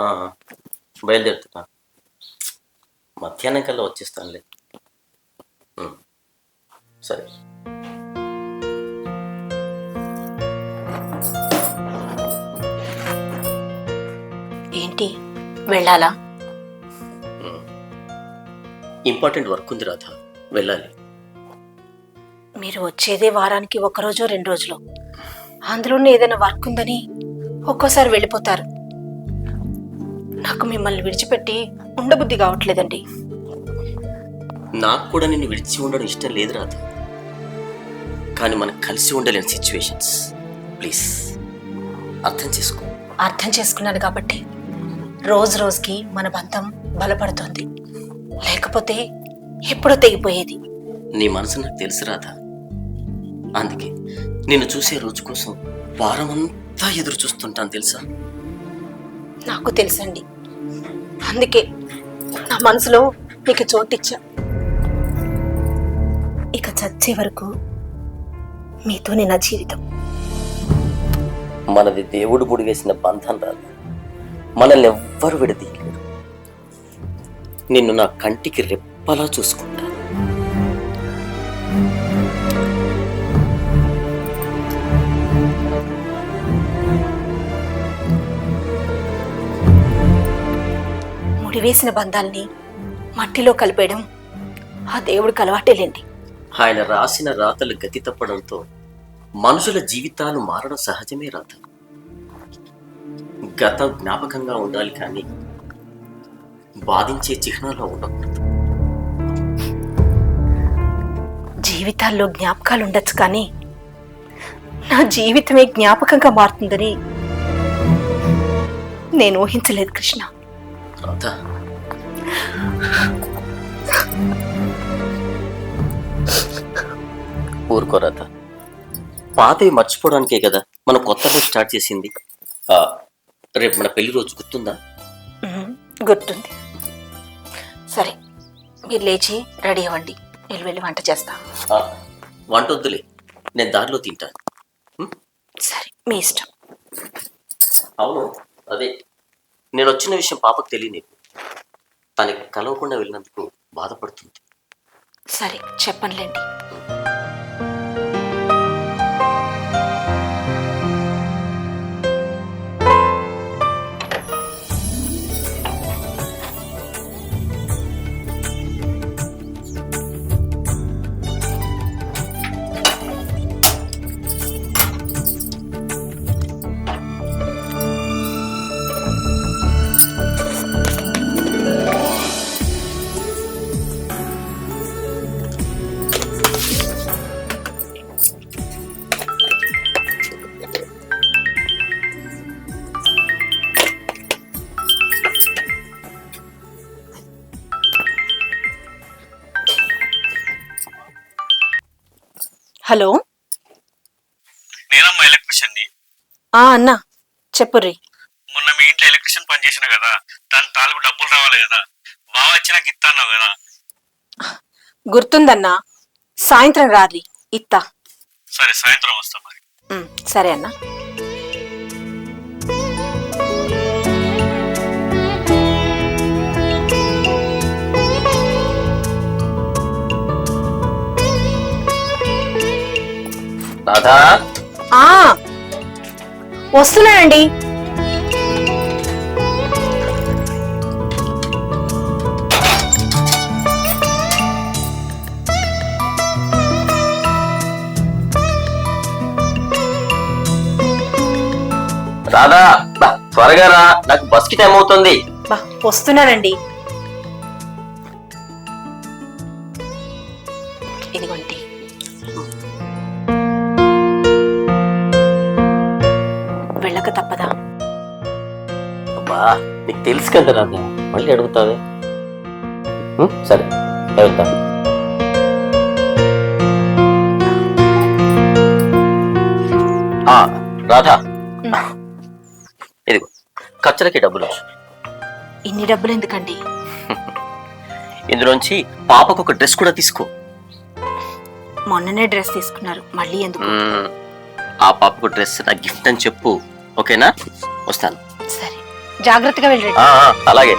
ఆ, బయలుదేరుతున్నా. మధ్యాహ్నం కల్లా వచ్చేస్తానులే. ఉమ్, సరే. ఏంటి వెళ్ళాలా? ఇంపార్టెంట్ వర్క్ ఉంది రాధ, వెళ్ళాలి. మీరు వచ్చేదే వారానికి 1 రోజో 2 రోజులు, అందులోనే ఏదైనా వర్క్ ఉందని ఒక్కోసారి వెళ్ళిపోతారు. నాకు మిమ్మల్ని విడిచిపెట్టి ఉండబుద్ధి కావట్లేదండి. నాకు కూడా నిన్ను విడిచి ఉండడం ఇష్టం లేదు రాధ, కానీ మనం కలిసి ఉండలేని సిచ్యువేషన్స్. ప్లీజ్ అర్థం చేసుకో. అర్థం చేసుకున్నాను కాబట్టి రోజు రోజుకి మన బంధం బలపడుతోంది, లేకపోతే ఎప్పుడో తెగిపోయేది. నీ మనసు నాకు తెలుసు రాధ, అందుకే నిన్ను చూసే రోజు కోసం వారమంతా ఎదురు చూస్తుంటాను తెలుసా. నాకు తెలుసండి, అందుకే నా మనసులో మీకు చోటిచ్చా. ఇక చచ్చే వరకు మీతోనే నా జీవితం. మనది దేవుడు ముడివేసిన బంధం రాదు, మనల్ని ఎవ్వరు విడదీయలేరు. నిన్ను నా కంటికి రెప్పలా చూసుకుంటాను. ముడివేసిన బంధాల్ని మట్టిలో కలిపేయడం ఆ దేవుడికి అలవాటేలేండి. ఆయన రాసిన రాతలు గతి తప్పడంతో మనుషుల జీవితాలు మారడం సహజమే రాత. గతం జ్ఞాపకంగా ఉండాలి కానీ బాధించే చిహ్నాల్లో ఉండకూడదు. జీవితాల్లో జ్ఞాపకాలు ఉండొచ్చు, కానీ నా జీవితమే జ్ఞాపకంగా మారుతుందని నేను ఊహించలేదు కృష్ణ. రాధ, ఊరుకో రాధ. పాతవి మర్చిపోవడానికే కదా మనం కొత్తగా స్టార్ట్ చేసింది. రేపు మన పెళ్లి రోజు గుర్తుందా? గుర్తుంది. సరే, మీరు లేచి రెడీ అవ్వండి, వెళ్ళి వంట చేస్తా. వంట వద్దులే, నేను దారిలో తింటాను. సరే, మీ ఇష్టం. అవును, అదే నేను వచ్చిన విషయం పాపకు తెలియదు. తనకి కలవకుండా వెళ్ళినందుకు బాధపడుతుంది. సరే, చెప్పనులేండి. హలో, నేనమ్మా ఎలక్ట్రిషియన్ని. అన్నా చెప్పుర్రి. మొన్న మీ ఇంట్లో ఎలక్ట్రిషియన్ పని చేసిన కదా, దాని తాలూకు డబ్బులు రావాలి కదా, బాగా వచ్చినాక ఇస్తా అన్నావు కదా. గుర్తుందన్నా, సాయంత్రం రారి ఇత్తా. సరే, సాయంత్రం వస్తా మరి. సరే అన్నా. రాధా, వస్తున్నానండి. రాధా, త్వరగా రా, నాకు బస్ కి టైం అవుతుంది. వస్తున్నానండి. ఇదిగోండి. వెళ్ళక తప్పదా? అబ్బా, నీకు తెలుసు కదా రాధా, మళ్ళీ అడుగుతావే. సరే, వెళ్తా. రాధా, ఇదిగో ఖర్చులకి డబ్బులు. ఇన్ని డబ్బులు ఎందుకండి? ఇందులోంచి పాపకు ఒక డ్రెస్ కూడా తీసుకో. మొన్ననే డ్రెస్ తీసుకున్నారు, మళ్ళీ ఎందుకు? ఆ పాపకు డ్రెస్ నా గిఫ్ట్ అని చెప్పు, ఓకేనా? వస్తాను. సరే, జాగ్రత్తగా వెళ్ళండి. అలాగే.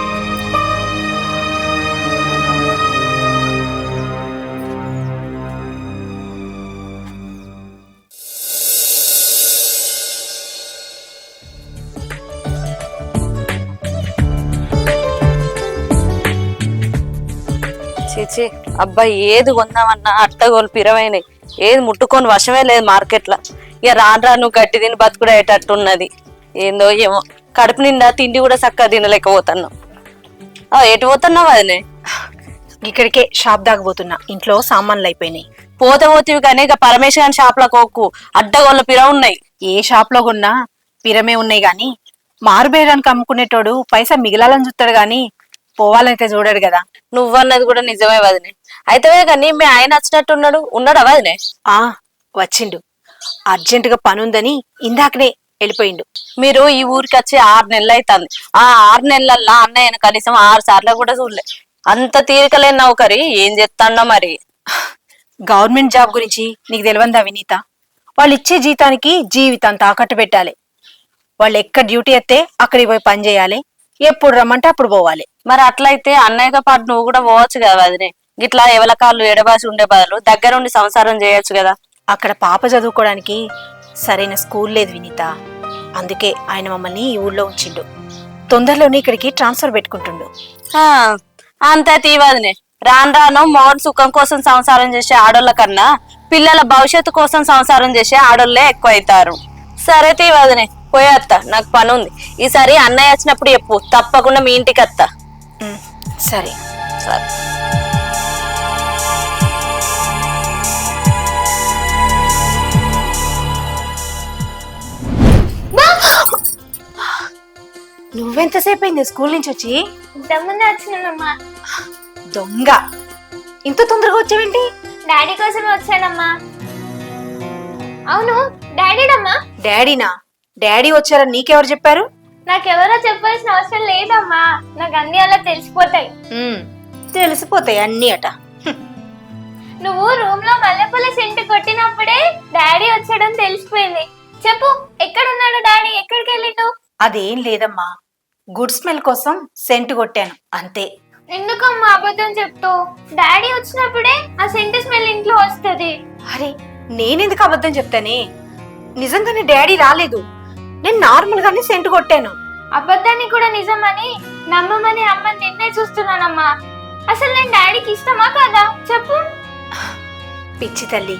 చీచి అబ్బాయి ఏది కొందామన్నా అట్టగోలు పిరమైనాయి. ఏది ముట్టుకొని వశమే లేదు మార్కెట్ లో. ఇక రాను రాను గట్టి తిని బతుకుడు అయ్యేటట్టున్నది. ఏందో ఏమో కడుపు నిండా తిండి కూడా చక్కగా తినలేకపోతున్నాం. ఎటు పోతున్నావు అదినే? ఇక్కడికే షాప్ దాకపోతున్నా, ఇంట్లో సామాన్లు అయిపోయినాయి. పోతేవి కానీ ఇక పరమేశ్వరన్ షాప్ లో కోకు అడ్డగోళ్ళ పిర ఉన్నాయి. ఏ షాప్ లో కొన్నా పిరమే ఉన్నాయి గాని మారుబేరానికి అమ్ముకునేటోడు పైసా మిగిలాలని చూస్తాడు గాని పోవాలైతే చూడాడు కదా. నువ్వన్నది కూడా నిజమే వదినే. అయితే కానీ మీ ఆయన వచ్చినట్టున్నాడు, ఉన్నాడా వదినే? ఆ వచ్చిండు, అర్జెంట్ గా పని ఉందని ఇందాకనే వెళ్ళిపోయిండు. మీరు ఈ ఊరికి వచ్చి 6 నెలలు అవుతుంది. ఆ 6 నెలల్లో అన్నయ్యను కనీసం 6 సార్లు కూడా చూడలే. అంత తీరికలేని నౌకరి ఏం చెప్తాండో మరి. గవర్నమెంట్ జాబ్ గురించి నీకు తెలియందా వినీత? వాళ్ళు ఇచ్చే జీతానికి జీవితం తాకట్టు పెట్టాలి. వాళ్ళు ఎక్కడ డ్యూటీ ఎత్తే అక్కడికి పోయి పని చేయాలి, ఎప్పుడు రమ్మంటే అప్పుడు పోవాలి. మరి అట్లయితే అన్నయ్యతో పాటు నువ్వు కూడా పోవచ్చు కదా వదినే. గిట్లా ఎవల కాళ్ళు ఎడబాసి ఉండే బదులు దగ్గరుండి సంసారం చేయొచ్చు కదా. అక్కడ పాప చదువుకోవడానికి సరైన స్కూల్ లేదు వినీత, అందుకే ఆయన మమ్మల్ని ఈ ఊళ్ళో ఉంచిండు. తొందరలోనే ఇక్కడికి ట్రాన్స్ఫర్ పెట్టుకుంటుండు. అంతే తీవదినే. రాను రాను మోహన్ సుఖం కోసం సంసారం చేసే ఆడోళ్ళ కన్నా పిల్లల భవిష్యత్తు కోసం సంసారం చేసే ఆడోళ్లే ఎక్కువ అవుతారు. సరే తీవదినే, పోయేత్తా, నాకు పని ఉంది. ఈసారి అన్నయ్య వచ్చినప్పుడు చెప్పు, తప్పకుండా మీ ఇంటికి వస్తా. సరే సరే. నువ్వెంతసేపు అయింది స్కూల్ నుంచి వచ్చి? ఇంతకుముందు వచ్చినానమ్మా. దొంగ, ఇంత తొందరగా వచ్చావేంటి? డాడీ కోసం వచ్చానమ్మా. అవును, డాడీనమ్మా. డాడీనా? డాడీ వచ్చారని నీకెవరు చెప్పారు? నాకెవరో చెప్పాల్సిన అవసరం లేదమ్మా, నాకు అన్ని అలా తెలిసిపోతాయి. తెలిసిపోతాయి అన్ని అట. నువ్వు రూమ్ లో మల్లెపూల సెంటు కొట్టినప్పుడే డాడీ వచ్చాడని తెలిసిపోయింది. చెప్పు, ఎక్కడున్నాడు డాడీ? ఎక్కడికి వెళ్ళిండు? అదేం లేదమ్మా, గుడ్ స్మెల్ కోసం సెంటు కొట్టాను అంతే. ఎందుకమ్మా అబద్ధం చెప్తూ? డాడీ వచ్చినప్పుడే ఆ సెంటు స్మెల్ ఇంట్లో వస్తుంది. అరే నేనెందుకు అబద్ధం చెప్తానే? నిజంగానే డాడీ రాలేదు, నేను నార్మల్ గానే సెంటు కొట్టాను. అబద్ధాన్ని కూడా నిజమని నమ్మమని అమ్మని నిన్నే చూస్తున్నానమ్మా. అసలు నేను డాడీకి ఇష్టమా కాదా చెప్పు? పిచ్చి తల్లి,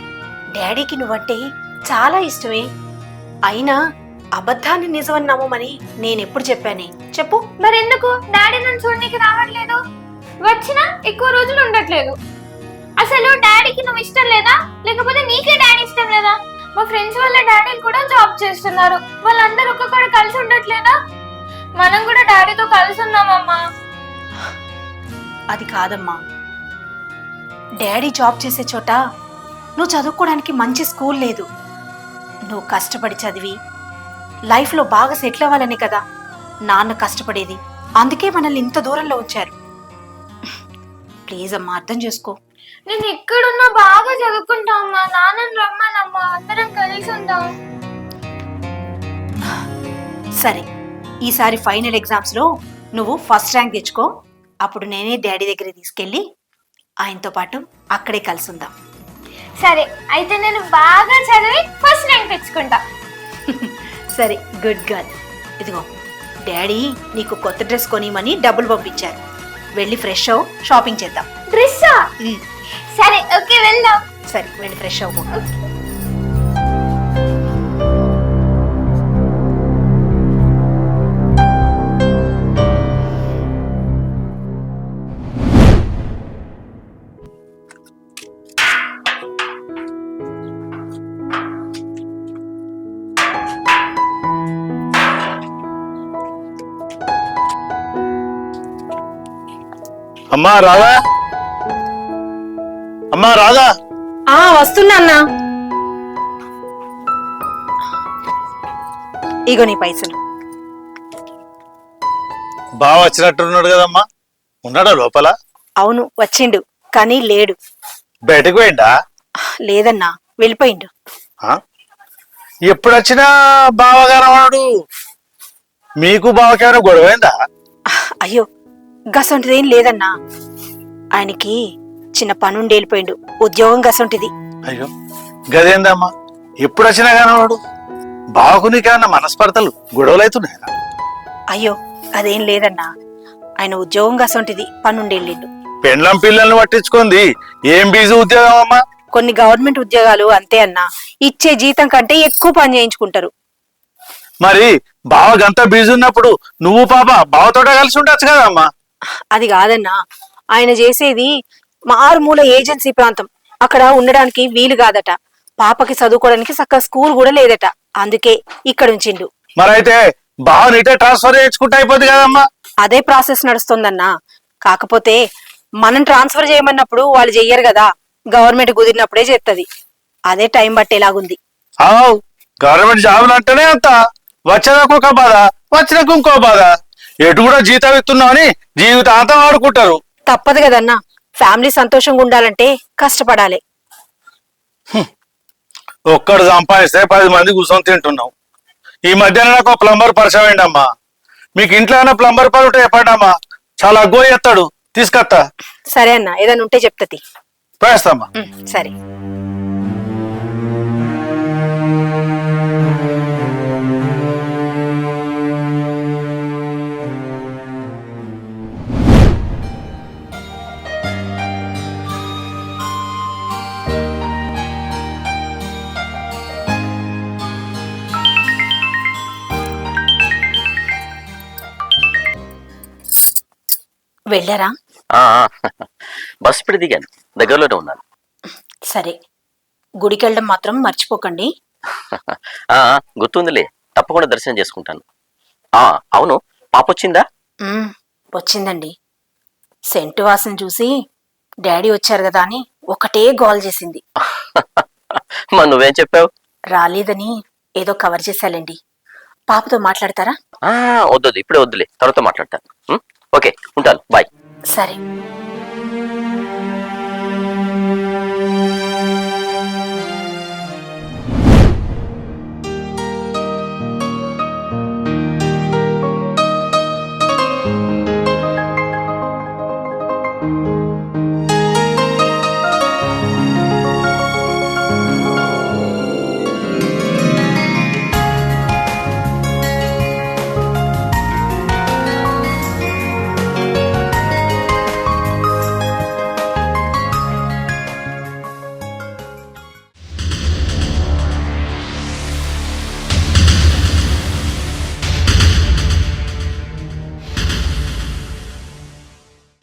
డాడీకి నువ్వంటే చాలా ఇష్టమే. అయినా అబద్ధాన్ని నిజమని నమ్మమని నేనెప్పుడు చెప్పానే చెప్పు? మరెందుకు డాడీ నన్ను చూడడానికి రావట్లేదు? వచ్చినా ఎక్కువ రోజులు ఉండట్లేదు. అసలు డాడీకి నువ్వు ఇష్టం లేదా, లేకపోతే నీకే డాడీ ఇష్టం లేదా? మా ఫ్రెండ్స్ వాళ్ళ డాడీ కూడా జాబ్ చేస్తున్నారు, వాళ్ళందరూ ఒక్కొక్కడు కలిసి ఉండట్లేదా? మనం కూడా డాడీతో కలిసి ఉన్నామమ్మా. అది కాదమ్మా, డాడీ జాబ్ చేసే చోట నువ్వు చదువుకోవడానికి మంచి స్కూల్ లేదు. నువ్వు కష్టపడి చదివి లైఫ్లో బాగా సెటిల్ అవ్వాలనే కదా నాన్న కష్టపడేది. అందుకే మనల్ని ఇంత దూరంలో ఉంచారు. ప్లీజ్ అమ్మా, అర్థం చేసుకో. నేను ఎక్కడున్నా బాగా చదువుకుంటా అమ్మా. నాన్నని రమ్మనమ్మా, అందరం కలిసి ఉందాం. సరే, ఈసారి ఫైనల్ ఎగ్జామ్స్ లో నువ్వు ఫస్ట్ ర్యాంక్ తెచ్చుకో, అప్పుడు నేనే డాడీ దగ్గర తీసుకెళ్ళి ఆయనతో పాటు అక్కడే కలిసి ఉందాం. సరే, అయితే నేను బాగా చదివి ఫస్ట్ ర్యాంక్ తెచ్చుకుంటా. సరే, గుడ్ గర్ల్. ఇదిగో డాడీ నీకు కొత్త డ్రెస్ కొనిమని డబ్బులు పంపించారు, వెళ్ళి ఫ్రెష్ అవ్వు, షాపింగ్ చేద్దాం. డ్రెస్సా? సరే, ఓకే, వెళ్దాం. సరే, వెళ్ళి ఫ్రెష్ అవ్వు. అమ్మా రాధా, అమ్మా రాధా. వస్తున్నా అన్నా. ఇగో నీ పైసలు. బావ వచ్చినట్టున్నాడు కదమ్మా, ఉన్నాడా లోపల? అవును వచ్చిండు, కానీ లేడు. బయటకు పోయిండా? లేదన్నా, వెళ్ళిపోయిండు. ఎప్పుడు వచ్చినా బావగారు వాడు మీకు బావకేమైనా గొడవైందా? అయ్యో గసంటిదేం లేదన్నా. ఆయనకి చిన్న పనుండి వెళ్ళిపోయిండు. ఉద్యోగం గసంటిది. అయ్యో గదేందమ్మా, ఎప్పుడు వచ్చినా కానీ వాడు బావకు నీకేమన్నా మనస్పర్ధలు గొడవలు అవుతున్నాయా? అయ్యో అదేం లేదన్నా. ఆయన ఉద్యోగం గసంటిది, పనుండి వెళ్ళిండు. పెండ్లం పిల్లల్ని పట్టించుకుంది ఏం బిజీ ఉద్యోగం అమ్మా? కొన్ని గవర్నమెంట్ ఉద్యోగాలు అంతే అన్నా, ఇచ్చే జీతం కంటే ఎక్కువ పని చేయించుకుంటారు. మరి బావ గంతా బిజీ ఉన్నప్పుడు నువ్వు పాప బావతోట కలిసి ఉండొచ్చు కదమ్మా. అది కాదన్నా, ఆయన చేసేది మారుమూల ఏజెన్సీ ప్రాంతం. అక్కడ ఉండడానికి వీలు కాదట. పాపకి చదువుకోవడానికి చక్కగా స్కూల్ కూడా లేదట. అందుకే ఇక్కడ ఉంచిండు. మరైతే బావ నీటే ట్రాన్స్ఫర్ చేయించుకుంటే అయిపోద్ది కదమ్మా. అదే ప్రాసెస్ నడుస్తుందన్నా. కాకపోతే మనం ట్రాన్స్ఫర్ చేయమన్నప్పుడు వాళ్ళు చెయ్యరు కదా, గవర్నమెంట్ కుదిరినప్పుడే చేస్తుంది. అదే టైం పట్టేలాగుంది. అవు గవర్నమెంట్ జాబులు అంటేనే అంత, వచ్చేదాకా ఒక బాధ, వచ్చినాక ఇంకో బాధ. ఎటు కూడా జీతం ఇస్తున్నావు అని జీవితాంతం ఆడుకుంటారు. తప్పదు కదన్నా, ఫ్యామిలీ సంతోషంగా ఉండాలంటే కష్టపడాలి. ఒక్కడు సంపాదిస్తే 10 మంది కూర్చొని తింటున్నావు. ఈ మధ్యాహ్నం నాకు ఒక ప్లంబర్ పరిచయం అయింది అమ్మా. మీకు ఇంట్లో ఏమైనా ప్లంబర్ పని ఉంటే చెప్పండి అమ్మా, చాలా అగ్గో ఎత్తాడు, తీసుకొస్తా. సరే అన్నా, ఏదైనా ఉంటే చెప్తది. వేస్తామ్మా. సరే. వెళ్ళారా? బస్ ఇప్పుడు దిగాను, దగ్గరలోనే ఉన్నాను. సరే, గుడికెళ్ళడం మాత్రం మర్చిపోకండి. గుర్తుందిలే, తప్పకుండా దర్శనం చేసుకుంటాను. అవును, పాప వచ్చిందా? వచ్చిందండి. సెంటు వాసన చూసి డాడీ వచ్చారు కదా అని ఒకటే గోల్ చేసింది. మరి నువ్వేం చెప్పావు? రాలేదని ఏదో కవర్ చేశాలండి. పాపతో మాట్లాడతారా? వద్దు, ఇప్పుడే వద్దులే, తర్వాత మాట్లాడతాను. ఓకే, ఉంటాను, బాయ్. సరే.